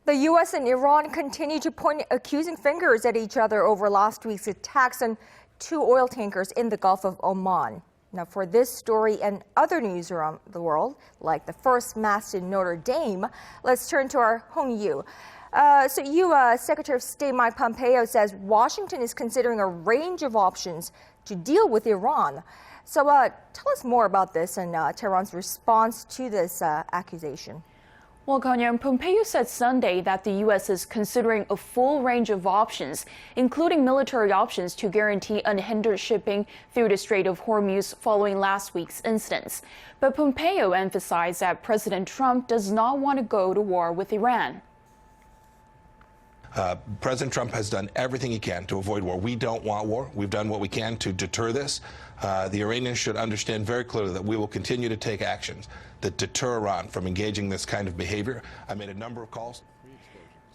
The U.S. and Iran continue to point accusing fingers at each other over last week's attacks on two oil tankers in the Gulf of Oman. Now, for this story and other news around the world, like the first mass in Notre Dame, let's turn to our Hong Yoo. U.S. Secretary of State Mike Pompeo says Washington is considering a range of options to deal with Iran. So tell us more about this and Tehran's response to this accusation. Well, Connyoung, Pompeo said Sunday that the U.S. is considering a full range of options, including military options to guarantee unhindered shipping through the Strait of Hormuz following last week's incidents. But Pompeo emphasized that President Trump does not want to go to war with Iran. President Trump has done everything he can to avoid war. We don't want war. We've done what we can to deter this. The Iranians should understand very clearly that we will continue to take actions that deter Iran from engaging this kind of behavior. I made a number of calls.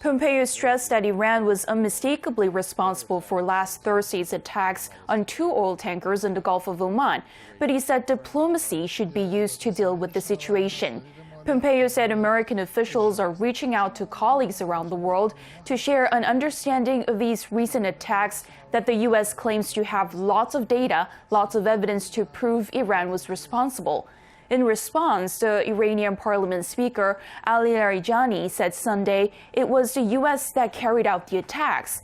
Pompeo stressed that Iran was unmistakably responsible for last Thursday's attacks on two oil tankers in the Gulf of Oman, but he said diplomacy should be used to deal with the situation. Pompeo said American officials are reaching out to colleagues around the world to share an understanding of these recent attacks, that the U.S. claims to have lots of data, lots of evidence to prove Iran was responsible. In response, the Iranian parliament speaker Ali Larijani said Sunday it was the U.S. that carried out the attacks.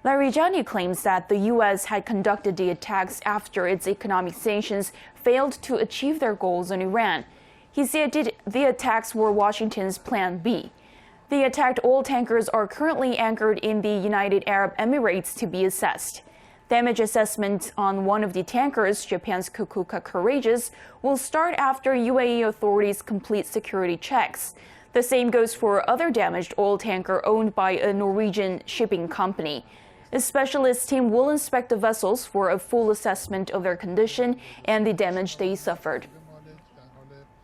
Larijani claims that the U.S. had conducted the attacks after its economic sanctions failed to achieve their goals on Iran. He said the attacks were Washington's Plan B. The attacked oil tankers are currently anchored in the United Arab Emirates to be assessed. Damage assessment on one of the tankers, Japan's Kokuka Courageous, will start after UAE authorities complete security checks. The same goes for other damaged oil tanker owned by a Norwegian shipping company. A specialist team will inspect the vessels for a full assessment of their condition and the damage they suffered.